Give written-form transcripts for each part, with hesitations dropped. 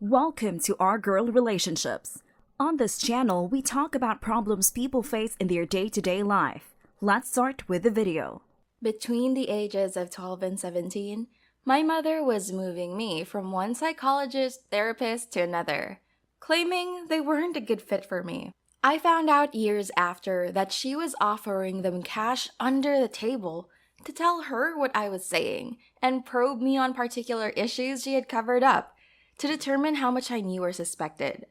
Welcome to Our Girl Relationships. On this channel, we talk about problems people face in their day-to-day life. Let's start with the video. Between the ages of 12 and 17, my mother was moving me from one psychologist therapist to another, claiming they weren't a good fit for me. I found out years after that she was offering them cash under the table to tell her what I was saying and probe me on particular issues she had covered up to determine how much I knew or suspected.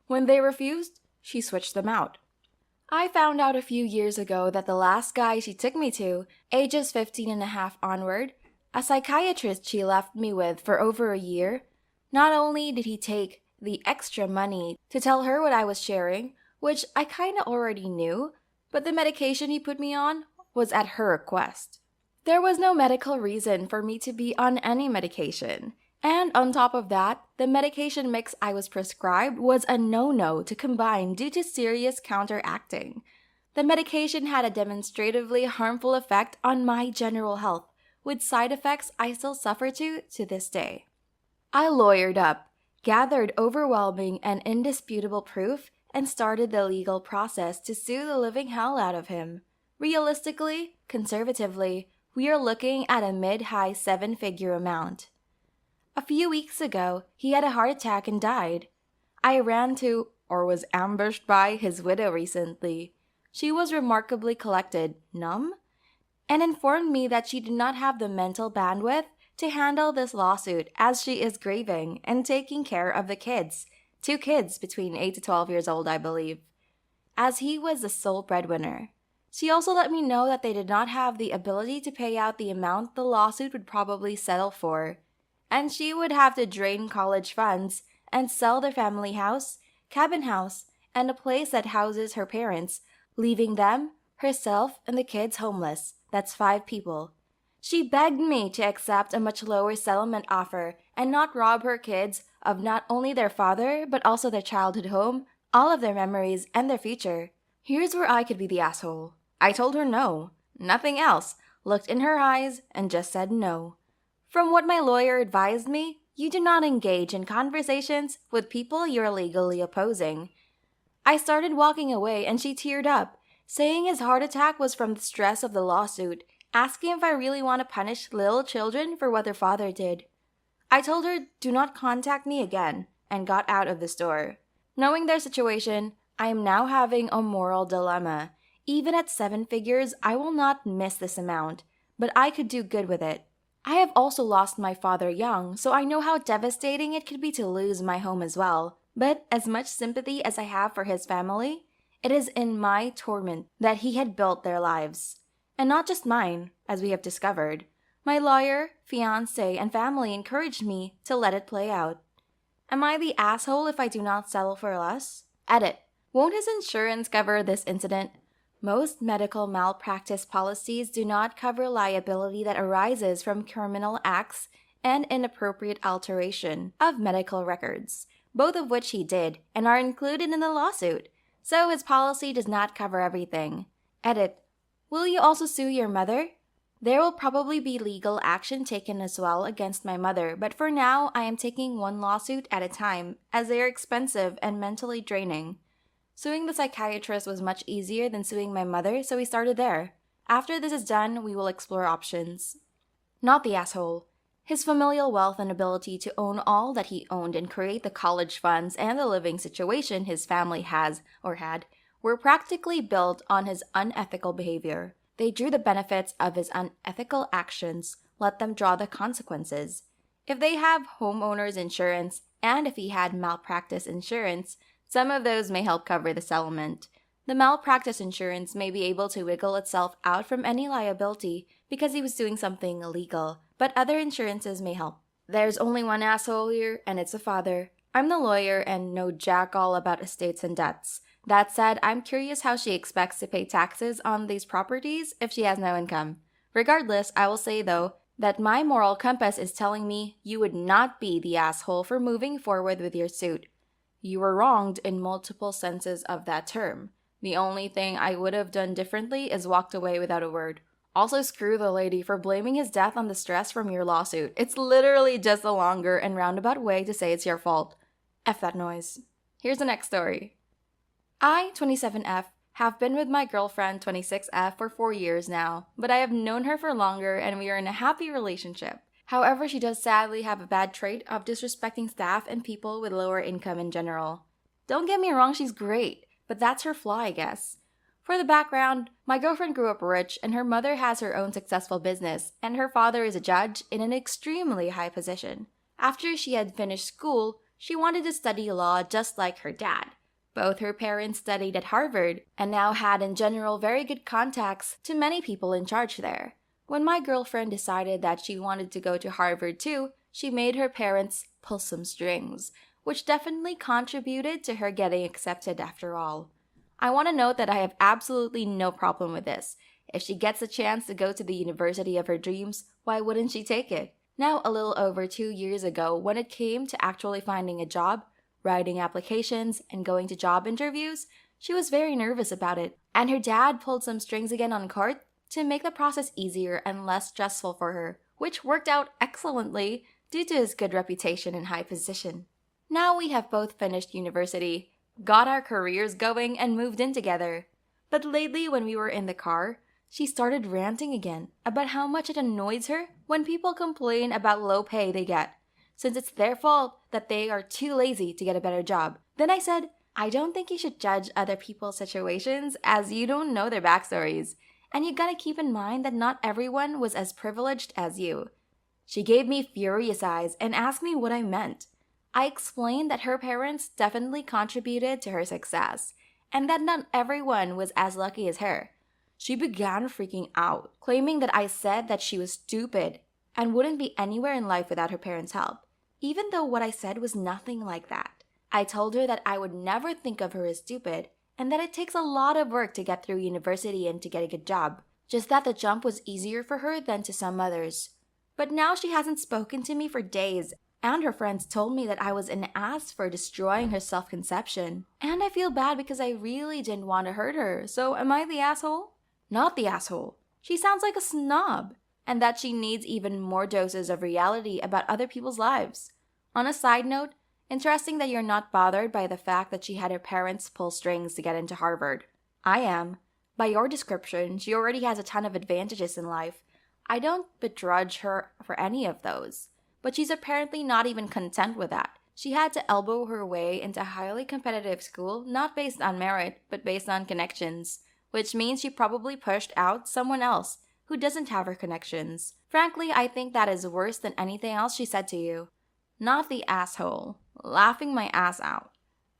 When they refused, she switched them out. I found out a few years ago that the last guy she took me to, ages 15 and a half onward, a psychiatrist she left me with for over a year, not only did he take the extra money to tell her what I was sharing, which I kinda already knew, but the medication he put me on was at her request. There was no medical reason for me to be on any medication. And on top of that, the medication mix I was prescribed was a no-no to combine due to serious counteracting. The medication had a demonstratively harmful effect on my general health, with side effects I still suffer to this day. I lawyered up, gathered overwhelming and indisputable proof, and started the legal process to sue the living hell out of him. Realistically, conservatively, we are looking at a mid-high seven-figure amount. A few weeks ago, he had a heart attack and died. I ran to, or was ambushed by, his widow recently. She was remarkably collected, numb, and informed me that she did not have the mental bandwidth to handle this lawsuit as she is grieving and taking care of the kids. 2 kids between 8 to 12 years old, I believe, as he was the sole breadwinner. She also let me know that they did not have the ability to pay out the amount the lawsuit would probably settle for, and she would have to drain college funds and sell their family house, cabin house, and a place that houses her parents, leaving them, herself, and the kids homeless. That's 5 people. She begged me to accept a much lower settlement offer and not rob her kids of not only their father, but also their childhood home, all of their memories, and their future. Here's where I could be the asshole. I told her no, nothing else, looked in her eyes, and just said no. From what my lawyer advised me, you do not engage in conversations with people you're legally opposing. I started walking away and she teared up, saying his heart attack was from the stress of the lawsuit, asking if I really want to punish little children for what their father did. I told her, do not contact me again, and got out of the store. Knowing their situation, I am now having a moral dilemma. Even at 7 figures, I will not miss this amount, but I could do good with it. I have also lost my father young, so I know how devastating it could be to lose my home as well. But as much sympathy as I have for his family, it is in my torment that he had built their lives. And not just mine, as we have discovered. My lawyer, fiancé, and family encouraged me to let it play out. Am I the asshole if I do not settle for less? Edit. Won't his insurance cover this incident? Most medical malpractice policies do not cover liability that arises from criminal acts and inappropriate alteration of medical records, both of which he did and are included in the lawsuit, so his policy does not cover everything. Edit. Will you also sue your mother? There will probably be legal action taken as well against my mother, but for now I am taking one lawsuit at a time as they are expensive and mentally draining. Suing the psychiatrist was much easier than suing my mother, so we started there. After this is done, we will explore options. Not the asshole. His familial wealth and ability to own all that he owned and create the college funds and the living situation his family has or had were practically built on his unethical behavior. They drew the benefits of his unethical actions, let them draw the consequences. If they have homeowner's insurance, and if he had malpractice insurance, some of those may help cover the settlement. The malpractice insurance may be able to wiggle itself out from any liability because he was doing something illegal, but other insurances may help. There's only one asshole here, and it's a father. I'm the lawyer and know jack all about estates and debts. That said, I'm curious how she expects to pay taxes on these properties if she has no income. Regardless, I will say though, that my moral compass is telling me you would not be the asshole for moving forward with your suit. You were wronged in multiple senses of that term. The only thing I would have done differently is walked away without a word. Also, screw the lady for blaming his death on the stress from your lawsuit. It's literally just a longer and roundabout way to say it's your fault. F that noise. Here's the next story. I, 27F, have been with my girlfriend, 26F, for 4 years now, but I have known her for longer and we are in a happy relationship. However, she does sadly have a bad trait of disrespecting staff and people with lower income in general. Don't get me wrong, she's great, but that's her flaw, I guess. For the background, my girlfriend grew up rich and her mother has her own successful business, and her father is a judge in an extremely high position. After she had finished school, she wanted to study law just like her dad. Both her parents studied at Harvard and now had in general very good contacts to many people in charge there. When my girlfriend decided that she wanted to go to Harvard too, she made her parents pull some strings, which definitely contributed to her getting accepted after all. I want to note that I have absolutely no problem with this. If she gets a chance to go to the university of her dreams, why wouldn't she take it? Now, a little over 2 years ago, when it came to actually finding a job, writing applications, and going to job interviews, she was very nervous about it, and her dad pulled some strings again on court to make the process easier and less stressful for her, which worked out excellently due to his good reputation and high position. Now we have both finished university, got our careers going, and moved in together. But lately, when we were in the car, she started ranting again about how much it annoys her when people complain about low pay they get, since it's their fault that they are too lazy to get a better job. Then I said, I don't think you should judge other people's situations as you don't know their backstories, and you gotta keep in mind that not everyone was as privileged as you. She gave me furious eyes and asked me what I meant. I explained that her parents definitely contributed to her success, and that not everyone was as lucky as her. She began freaking out, claiming that I said that she was stupid and wouldn't be anywhere in life without her parents' help, even though what I said was nothing like that. I told her that I would never think of her as stupid, and that it takes a lot of work to get through university and to get a good job, just that the jump was easier for her than to some others. But now she hasn't spoken to me for days, and her friends told me that I was an ass for destroying her self-conception. And I feel bad because I really didn't want to hurt her, so am I the asshole? Not the asshole. She sounds like a snob, and that she needs even more doses of reality about other people's lives. On a side note, interesting that you're not bothered by the fact that she had her parents pull strings to get into Harvard. I am. By your description, she already has a ton of advantages in life. I don't begrudge her for any of those. But she's apparently not even content with that. She had to elbow her way into a highly competitive school, not based on merit, but based on connections, which means she probably pushed out someone else who doesn't have her connections. Frankly, I think that is worse than anything else she said to you. Not the asshole. Laughing my ass out.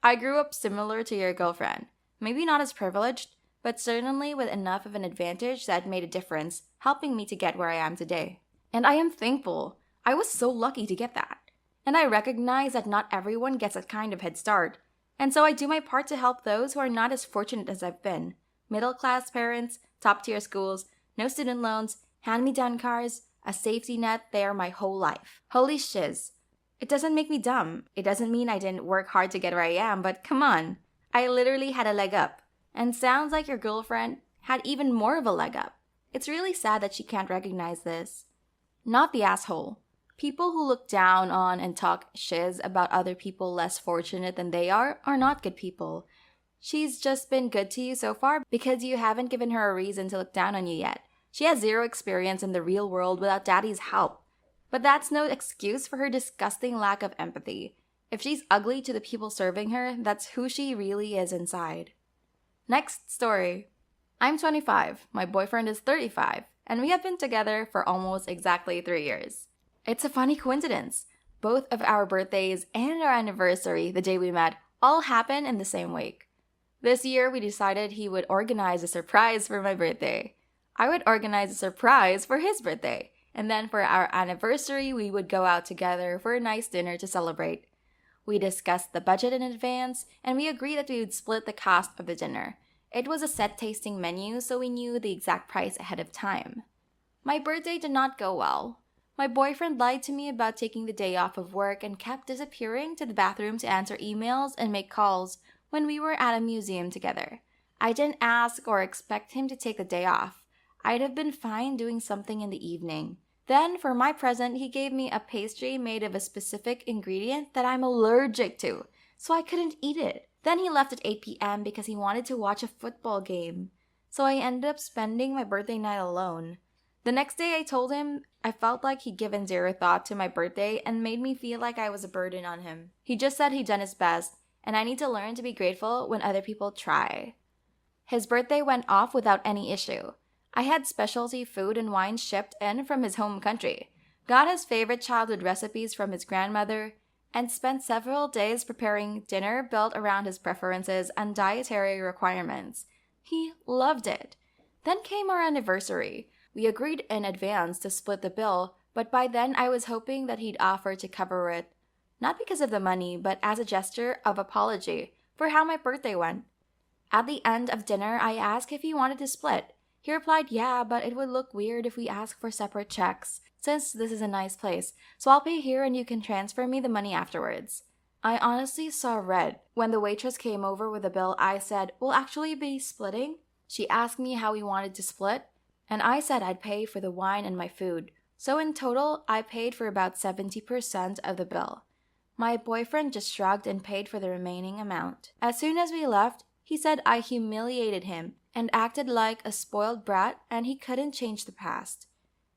I grew up similar to your girlfriend. Maybe not as privileged, but certainly with enough of an advantage that made a difference, helping me to get where I am today. And I am thankful. I was so lucky to get that. And I recognize that not everyone gets that kind of head start. And so I do my part to help those who are not as fortunate as I've been. Middle-class parents, top-tier schools, no student loans, hand-me-down cars, a safety net there my whole life. Holy shiz. It doesn't make me dumb. It doesn't mean I didn't work hard to get where I am, but come on. I literally had a leg up. And sounds like your girlfriend had even more of a leg up. It's really sad that she can't recognize this. Not the asshole. People who look down on and talk shiz about other people less fortunate than they are not good people. She's just been good to you so far because you haven't given her a reason to look down on you yet. She has zero experience in the real world without daddy's help. But that's no excuse for her disgusting lack of empathy. If she's ugly to the people serving her, that's who she really is inside. Next story. I'm 25, my boyfriend is 35, and we have been together for almost exactly 3 years. It's a funny coincidence. Both of our birthdays and our anniversary, the day we met, all happen in the same week. This year, we decided he would organize a surprise for my birthday. I would organize a surprise for his birthday. And then for our anniversary, we would go out together for a nice dinner to celebrate. We discussed the budget in advance, and we agreed that we would split the cost of the dinner. It was a set tasting menu, so we knew the exact price ahead of time. My birthday did not go well. My boyfriend lied to me about taking the day off of work and kept disappearing to the bathroom to answer emails and make calls when we were at a museum together. I didn't ask or expect him to take the day off. I'd have been fine doing something in the evening. Then, for my present, he gave me a pastry made of a specific ingredient that I'm allergic to, so I couldn't eat it. Then he left at 8 p.m. because he wanted to watch a football game. So I ended up spending my birthday night alone. The next day I told him I felt like he'd given zero thought to my birthday and made me feel like I was a burden on him. He just said he'd done his best, and I need to learn to be grateful when other people try. His birthday went off without any issue. I had specialty food and wine shipped in from his home country, got his favorite childhood recipes from his grandmother, and spent several days preparing dinner built around his preferences and dietary requirements. He loved it. Then came our anniversary. We agreed in advance to split the bill, but by then I was hoping that he'd offer to cover it, not because of the money, but as a gesture of apology for how my birthday went. At the end of dinner, I asked if he wanted to split. He replied, yeah, but it would look weird if we ask for separate checks, since this is a nice place, so I'll pay here and you can transfer me the money afterwards. I honestly saw red. When the waitress came over with the bill, I said, we'll actually be splitting? She asked me how we wanted to split, and I said I'd pay for the wine and my food. So in total, I paid for about 70% of the bill. My boyfriend just shrugged and paid for the remaining amount. As soon as we left, he said I humiliated him and acted like a spoiled brat and he couldn't change the past.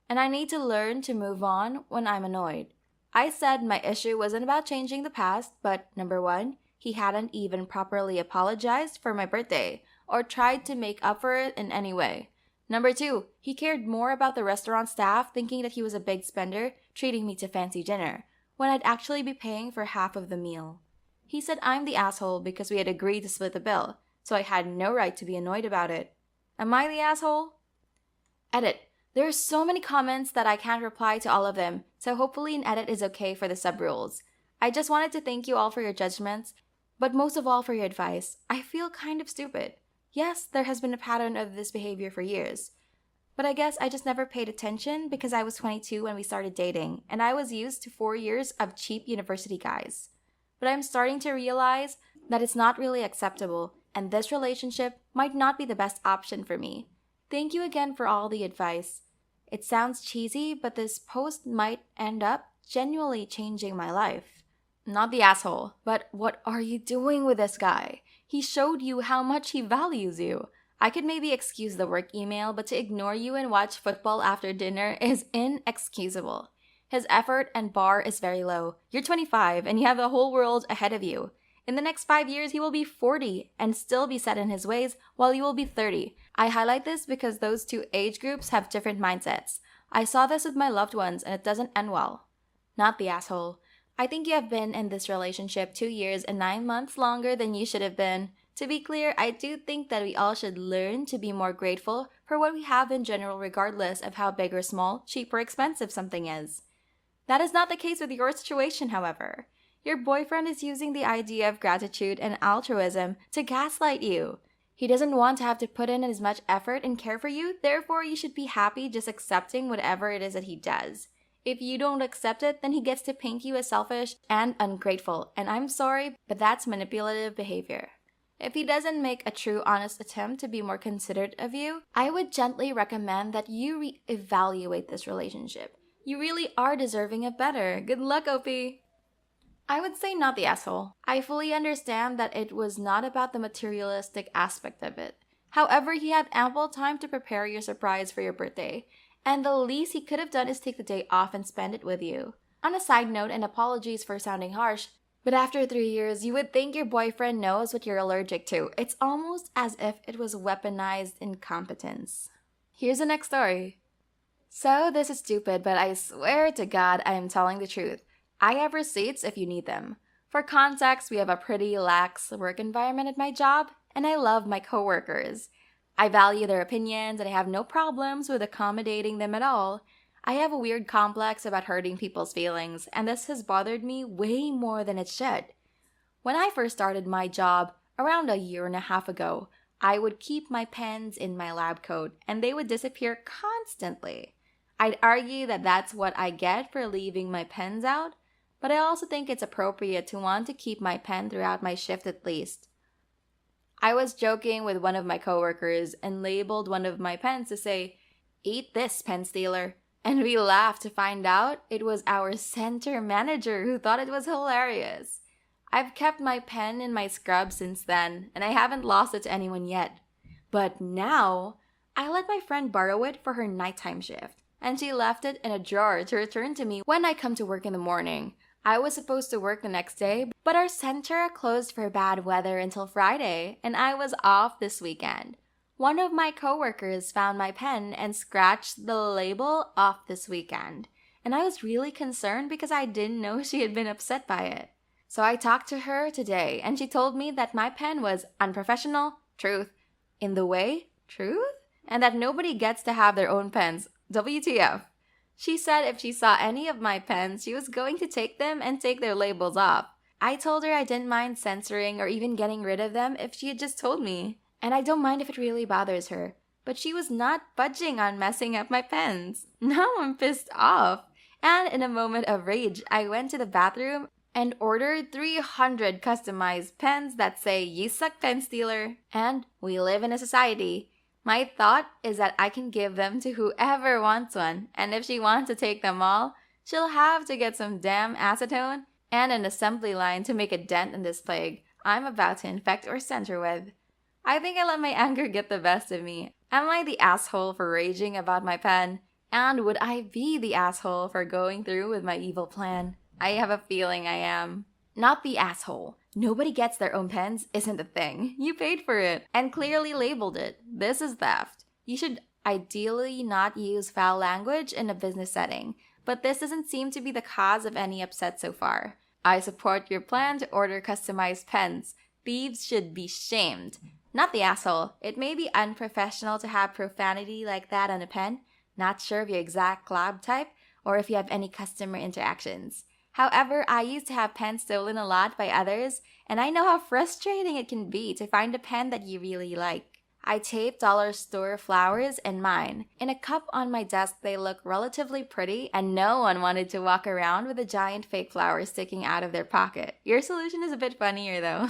And I need to learn to move on when I'm annoyed. I said my issue wasn't about changing the past, but number one, he hadn't even properly apologized for my birthday or tried to make up for it in any way. Number two, he cared more about the restaurant staff thinking that he was a big spender, treating me to fancy dinner, when I'd actually be paying for half of the meal. He said I'm the asshole because we had agreed to split the bill, so I had no right to be annoyed about it. Am I the asshole? Edit. There are so many comments that I can't reply to all of them, so hopefully an edit is okay for the sub-rules. I just wanted to thank you all for your judgments, but most of all for your advice. I feel kind of stupid. Yes, there has been a pattern of this behavior for years, but I guess I just never paid attention because I was 22 when we started dating, and I was used to 4 years of cheap university guys. But I'm starting to realize that it's not really acceptable, and this relationship might not be the best option for me. Thank you again for all the advice. It sounds cheesy, but this post might end up genuinely changing my life. Not the asshole, but what are you doing with this guy? He showed you how much he values you. I could maybe excuse the work email, but to ignore you and watch football after dinner is inexcusable. His effort and bar is very low. You're 25 and you have the whole world ahead of you. In the next 5 years, he will be 40 and still be set in his ways while you will be 30. I highlight this because those two age groups have different mindsets. I saw this with my loved ones and it doesn't end well. Not the asshole. I think you have been in this relationship 2 years and 9 months longer than you should have been. To be clear, I do think that we all should learn to be more grateful for what we have in general regardless of how big or small, cheap or expensive something is. That is not the case with your situation, however. Your boyfriend is using the idea of gratitude and altruism to gaslight you. He doesn't want to have to put in as much effort and care for you, therefore you should be happy just accepting whatever it is that he does. If you don't accept it, then he gets to paint you as selfish and ungrateful, and I'm sorry, but that's manipulative behavior. If he doesn't make a true honest attempt to be more considerate of you, I would gently recommend that you re-evaluate this relationship. You really are deserving of better. Good luck, OP! I would say not the asshole. I fully understand that it was not about the materialistic aspect of it. However, he had ample time to prepare your surprise for your birthday, and the least he could have done is take the day off and spend it with you. On a side note, and apologies for sounding harsh, but after 3 years, you would think your boyfriend knows what you're allergic to. It's almost as if it was weaponized incompetence. Here's the next story. So, this is stupid, but I swear to God I am telling the truth. I have receipts if you need them. For context, we have a pretty lax work environment at my job, and I love my coworkers. I value their opinions, and I have no problems with accommodating them at all. I have a weird complex about hurting people's feelings, and this has bothered me way more than it should. When I first started my job, around a year and a half ago, I would keep my pens in my lab coat, and they would disappear constantly. I'd argue that that's what I get for leaving my pens out, but I also think it's appropriate to want to keep my pen throughout my shift at least. I was joking with one of my coworkers and labeled one of my pens to say, "Eat this, pen stealer." And we laughed to find out it was our center manager who thought it was hilarious. I've kept my pen in my scrub since then, and I haven't lost it to anyone yet. But now, I let my friend borrow it for her nighttime shift, and she left it in a drawer to return to me when I come to work in the morning. I was supposed to work the next day, but our center closed for bad weather until Friday, and I was off this weekend. One of my coworkers found my pen and scratched the label off this weekend, and I was really concerned because I didn't know she had been upset by it. So I talked to her today, and she told me that my pen was unprofessional, truth, in the way, truth, and that nobody gets to have their own pens, WTF. She said if she saw any of my pens, she was going to take them and take their labels off. I told her I didn't mind censoring or even getting rid of them if she had just told me. And I don't mind if it really bothers her. But she was not budging on messing up my pens. Now I'm pissed off. And in a moment of rage, I went to the bathroom and ordered 300 customized pens that say, "You suck, pen stealer," and "We live in a society." My thought is that I can give them to whoever wants one, and if she wants to take them all, she'll have to get some damn acetone and an assembly line to make a dent in this plague I'm about to infect or censor with. I think I let my anger get the best of me. Am I the asshole for raging about my pen? And would I be the asshole for going through with my evil plan? I have a feeling I am. Not the asshole. Nobody gets their own pens isn't a thing. You paid for it and clearly labeled it. This is theft. You should ideally not use foul language in a business setting, but this doesn't seem to be the cause of any upset so far. I support your plan to order customized pens. Thieves should be shamed. Not the asshole. It may be unprofessional to have profanity like that on a pen. Not sure of your exact lab type or if you have any customer interactions. However, I used to have pens stolen a lot by others, and I know how frustrating it can be to find a pen that you really like. I taped dollar store flowers in mine. In a cup on my desk, they look relatively pretty, and no one wanted to walk around with a giant fake flower sticking out of their pocket. Your solution is a bit funnier though.